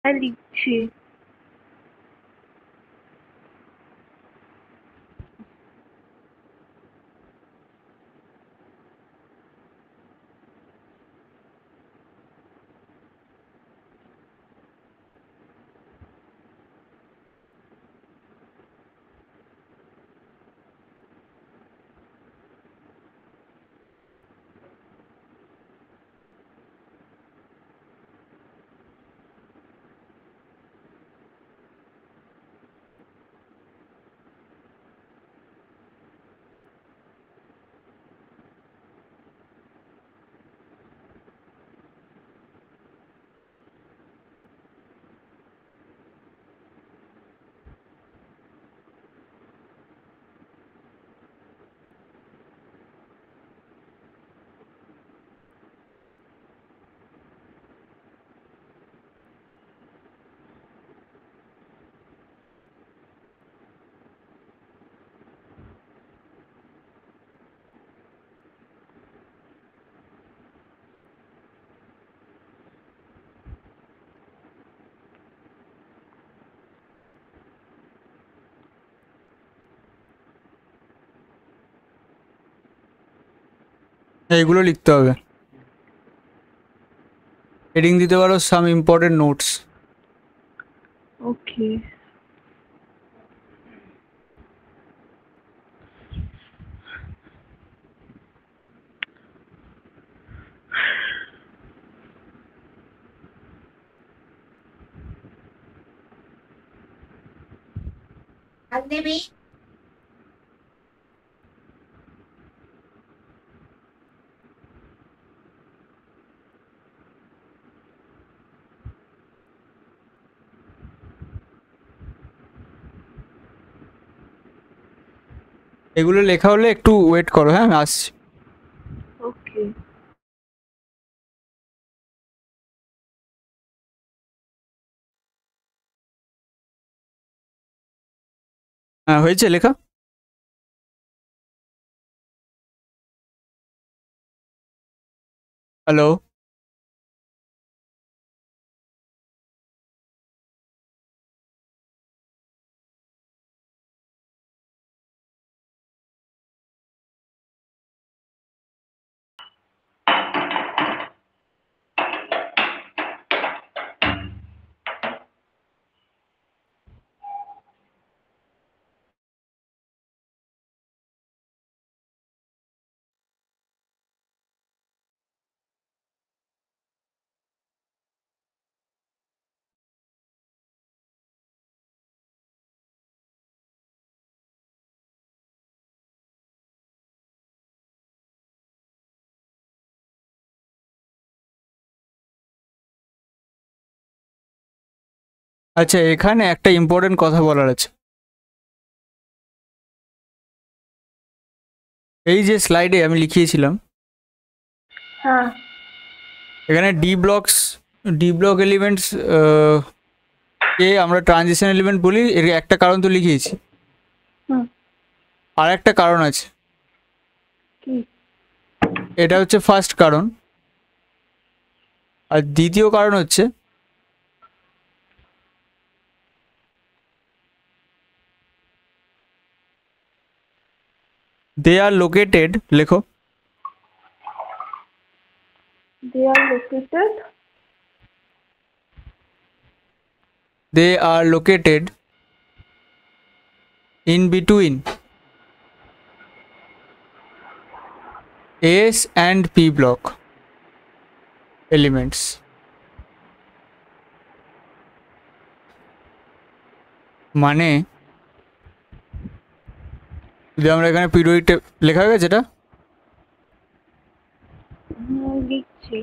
হ্যাঁ, লিখছি। এইগুলো লিখতে হবে। হেডিং দিতে পারো সাম ইম্পর্টেন্ট নোটস। ওকে। এগুলো লেখা হলে একটু ওয়েট করো, হ্যাঁ আমি আসছি। ওকে। হ্যাঁ হয়েছে লেখা। হ্যালো? আচ্ছা, এখানে একটা ইম্পর্টেন্ট কথা বলার আছে। এই যে স্লাইডে আমি লিখিয়েছিলাম, হ্যাঁ। এখানে ডি ব্লক এলিমেন্টস কে আমরা ট্রানজিশন এলিমেন্ট বলি, এর একটা কারণ তো লিখিয়েছি। হুম। আর একটা কারণ আছে, কি? এটা হচ্ছে ফার্স্ট কারণ। আর দ্বিতীয় কারণ হচ্ছে দে আর লোকেটেড, লেখো। They are located. They are located in between S and P block elements. মানে যদি আমরা এখানে পিরিয়ডিক লেখা হয়ে গেছে, এটা লিখছি।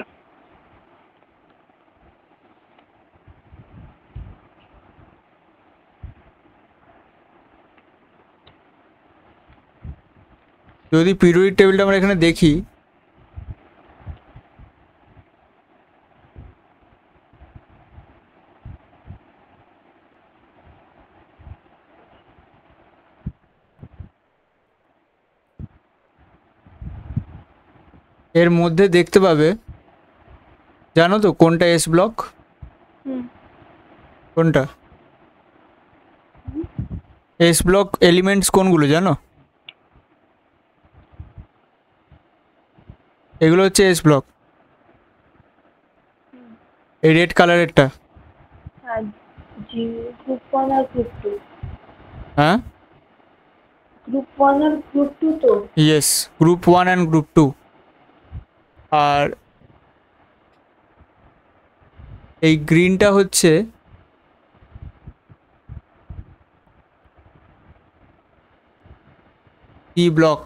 যদি পিরিয়ডিক টেবিলটা আমরা এখানে দেখি, এর মধ্যে দেখতে পাবে জানো তো কোনটা এস ব্লক? হুম। কোনটা এস ব্লক এলিমেন্টস কোনগুলো জানো? এগুলো হচ্ছে এস ব্লক, এই রেড কালারেরটা। হ্যাঁ, জি। গ্রুপ 1 আর গ্রুপ 2। হ্যাঁ, গ্রুপ 1 আর গ্রুপ 2 তো? Yes, group 1 and group 2। আর এই গ্রিনটা হচ্ছে পি ব্লক।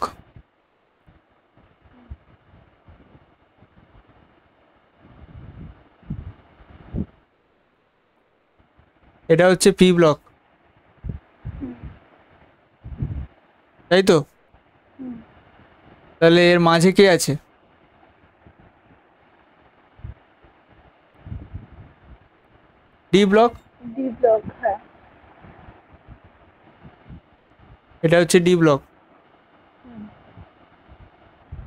এটা হচ্ছে পি ব্লক, তাই তো? হুম। তাহলে এর মাঝে কে আছে? D block. ডি ব্লক, হ্যাঁ। এটা হচ্ছে ডি ব্লক।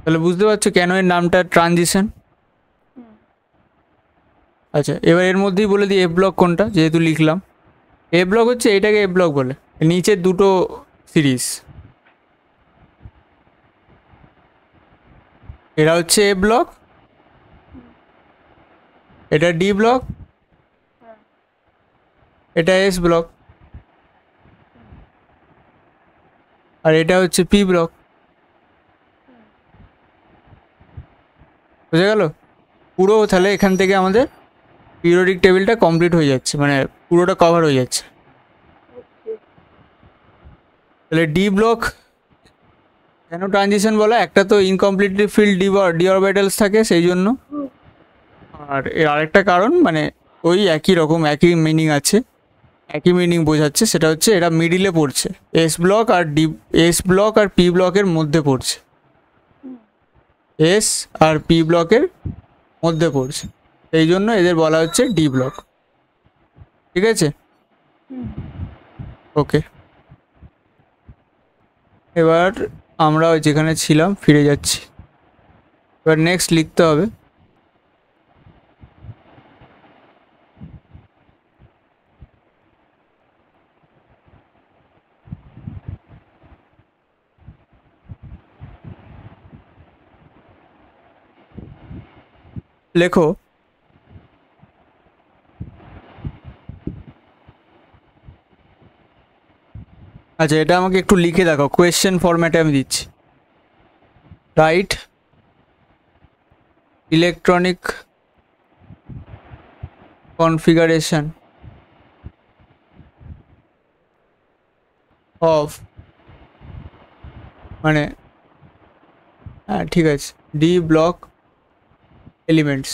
তাহলে বুঝতে পারছো কেন এর নামটা ট্রানজিশন। হুম। আচ্ছা, এবার এর মধ্যেই বলে দিই এফ ব্লক কোনটা, যেহেতু লিখলাম। এ ব্লক হচ্ছে এটাকে এফ ব্লক বলে, নিচের দুটো সিরিজ, এরা হচ্ছে এ ব্লক, এটা ডি ব্লক, হ্যাঁ। এটা এস ব্লক, আর এটা হচ্ছে পি ব্লক। বুঝে গেল? পুরো তাহলে এখান থেকে আমাদের পিরিয়ডিক টেবিলটা কমপ্লিট হয়ে যাচ্ছে, মানে পুরোটা কভার হয়ে যাচ্ছে। ওকে। তাহলে ডি ব্লক কেন ট্রানজিশন বলা, একটা তো ইনকমপ্লিটলি ফিল্ড ডি অরবিটালস থাকে সেই জন্য, হুম। আর এর আরেকটা কারণ মানে ওই একই রকম, একই মিনিং আছে, একই মিনিং বোঝাচ্ছে, সেটা হচ্ছে এরা মিডিলে পড়ছে, এস ব্লক আর ডি, এস ব্লক আর পি ব্লকের মধ্যে পড়ছে, এস আর পি ব্লকের মধ্যে পড়ছে, সেই জন্য এদের বলা হচ্ছে ডি ব্লক। ঠিক আছে, হুম। ওকে। এবার আমরা ওই যেখানে ছিলাম ফিরে যাচ্ছি, এবার নেক্সট লিখতে হবে। লেখো, আচ্ছা এটা আমাকে একটু লিখে দেখাও, কোয়েশ্চেন ফরম্যাটে আমি দিচ্ছি। রাইট ইলেকট্রনিক কনফিগারেশন অফ, মানে হ্যাঁ ঠিক আছে, D block elements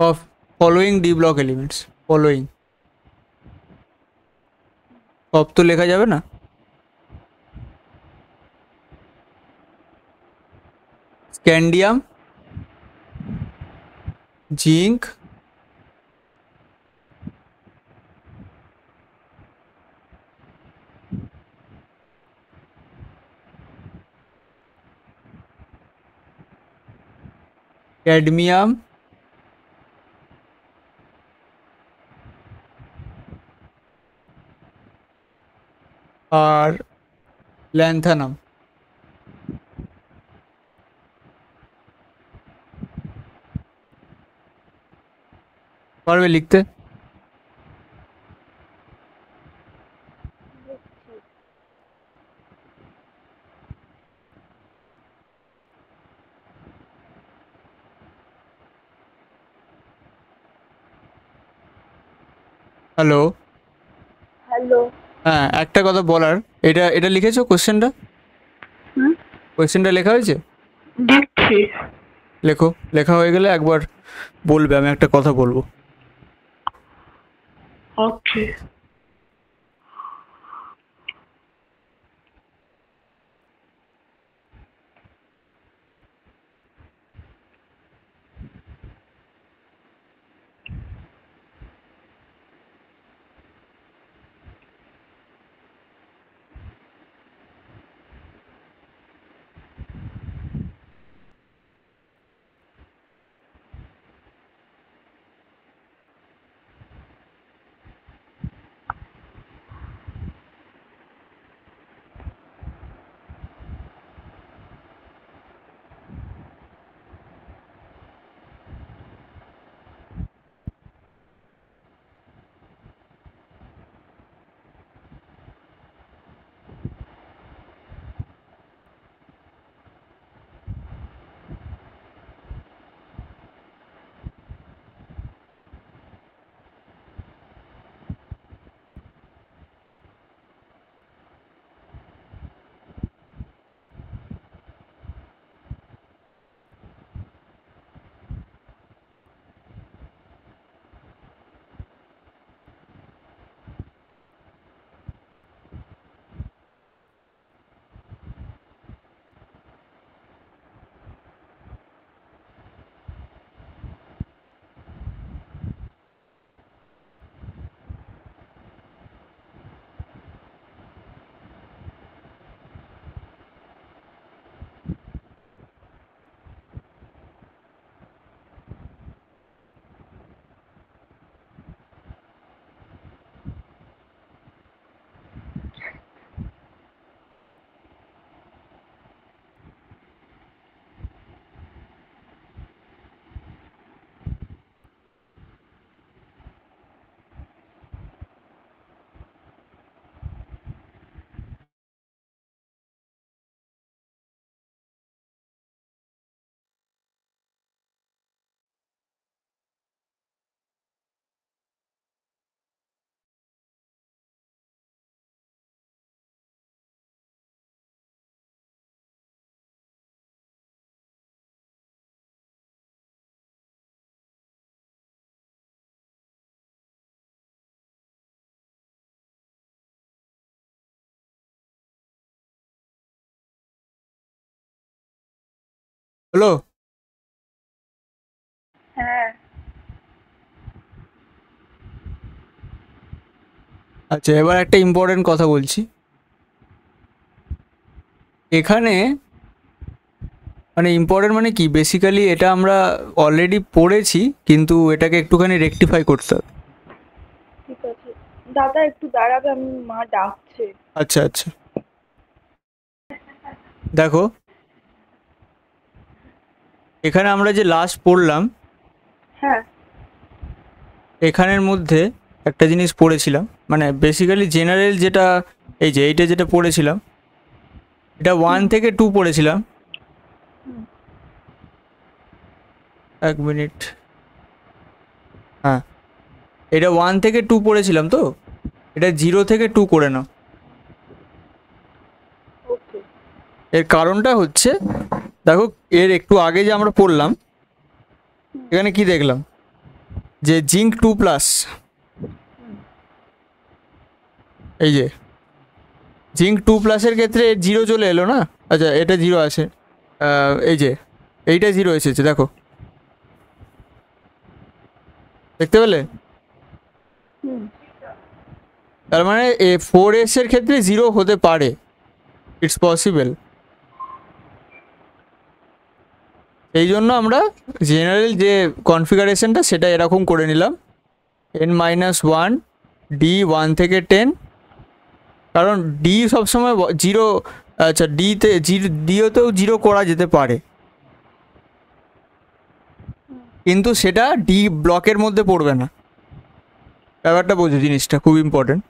of following D block elements, following, সব তো লেখা যাবে না। স্ক্যান্ডিয়াম, জিঙ্ক, ক্যাডমিয়াম, আর ল্যান্থানাম। পারবে লিখতে? Hello, hello. হ্যাঁ একটা কথা বলার, এটা এটা লিখেছো কোশ্চেনটা? হুম। কোশ্চেনটা লেখা হয়েছে? দেখছি। লেখো, লেখা হয়ে গেলে একবার বলবে, আমি একটা কথা বলবো। ওকে। হলো? হ্যাঁ। আচ্ছা, এবার একটা ইম্পর্টেন্ট কথা বলছি। এখানে মানে ইম্পর্টেন্ট মানে কি, বেসিক্যালি এটা আমরা অলরেডি পড়েছি, কিন্তু এটাকে একটুখানি রেকটিফাই করতে হবে। ঠিক আছে দাদা, একটু দাঁড়াবে, আমি মা ডাকছে। আচ্ছা আচ্ছা, দেখো এখানে আমরা যে লাস্ট পড়লাম, হ্যাঁ। এখানের মধ্যে একটা জিনিস পড়েছিলাম, মানে বেসিক্যালি জেনারেল যেটা, এই যে এইটা যেটা পড়েছিলাম, এটা 1 থেকে 2 পড়েছিলাম। হুম। এক মিনিট, হ্যাঁ এটা 1 থেকে 2 পড়েছিলাম, তো এটা 0 থেকে 2 করে নাও। ওকে। এর কারণটা হচ্ছে, দেখো এর একটু আগে যে আমরা পড়লাম, এখানে কি দেখলাম, যে জিঙ্ক 2+, এই যে জিঙ্ক 2+-এর ক্ষেত্রে 0 চলে এলো না? আচ্ছা, এটা 0 আছে, এই যে এইটা 0 এসেছে, দেখো, দেখতে পেলে? হুম। তার মানে 4s এর ক্ষেত্রে 0 হতে পারে, ইটস পসিবল। এই জন্য আমরা জেনারেল যে কনফিগারেশনটা সেটা এরকম করে নিলাম, n-1 d 1 থেকে 10, কারণ ডি সবসময় 0, আচ্ছা ডিতে ডিওতেও 0 করা যেতে পারে, কিন্তু সেটা ডি ব্লকের মধ্যে পড়বে না। ব্যাপারটা বোঝো, জিনিসটা খুব ইম্পর্টেন্ট।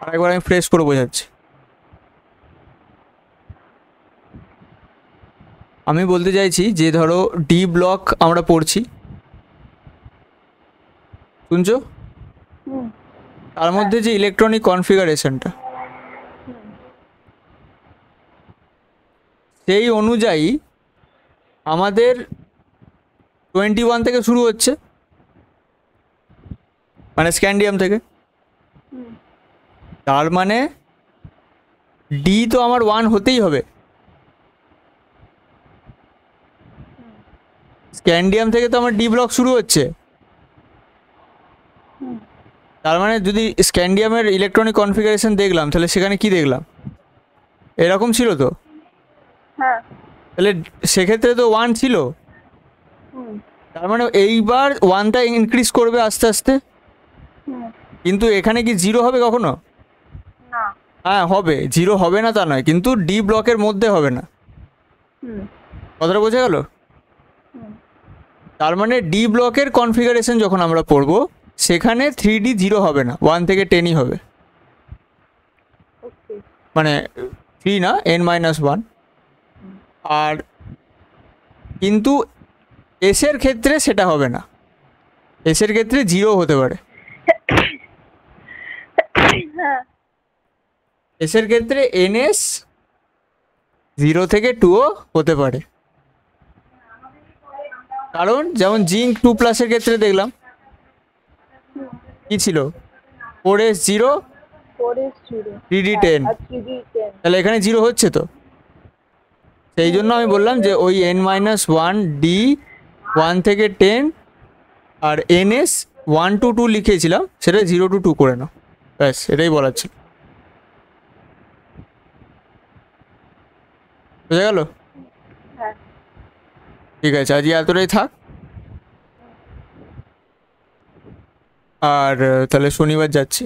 আরেকবার আমি ফ্রেশ করে বোঝাচ্ছি। আমি বলতে চাইছি যে ধরো ডি ব্লক আমরা পড়ছি, শুনছো? হুম। তার মধ্যে যে ইলেকট্রনিক কনফিগারেশনটা, সেই অনুযায়ী আমাদের 21 থেকে শুরু হচ্ছে, মানে স্ক্যান্ডিয়াম থেকে। হুম। তার মানে ডি তো আমার 1 হতেই হবে, স্ক্যান্ডিয়াম থেকে তো আমার ডি ব্লক শুরু হচ্ছে। হুম। তার মানে যদি স্ক্যান্ডিয়ামের ইলেকট্রনিক কনফিগারেশন দেখলাম, তাহলে সেখানে কি দেখলাম, এরকম ছিল তো? হ্যাঁ। তাহলে সেক্ষেত্রে তো 1 ছিল, হুম। তার মানে এইবার 1টা ইনক্রিজ করবে আস্তে আস্তে। হুম। কিন্তু এখানে কি 0 হবে কখনো? না। হ্যাঁ হবে, 0 হবে না তা নয়, কিন্তু ডি ব্লকের মধ্যে হবে না। হুম। কথাটা বোঝা গেল? হুম। তার মানে ডি ব্লকের কনফিগারেশন যখন আমরা পড়বো, সেখানে 3D 0 হবে না, 1 থেকে 10ই হবে, ওকে। মানে 3 না, n-1। আর কিন্তু এসের ক্ষেত্রে সেটা হবে না, এসের ক্ষেত্রে 0 হতে পারে, হ্যাঁ। এসের ক্ষেত্রে NS 0 থেকে 2ও হতে পারে। কারণ যেমন জিঙ্ক 2+-এর ক্ষেত্রে দেখলাম কি ছিল, 4s 0, 4s 0, 3D হ্যাঁ, 10, আর 3D 10। তাহলে এখানে 0 হচ্ছে তো। সেই জন্য আমি বললাম যে ওই n-1 d 1 থেকে 10 আর NS 1 to 2 লিখেছিলাম, সেটা 0 to 2 করে নাও, ব্যাস এটাই বলার ছিল। বুঝা গেল? হ্যাঁ। ঠিক আছে, আজকে এতটাই থাক। আর তাহলে শনিবার যাচ্ছি।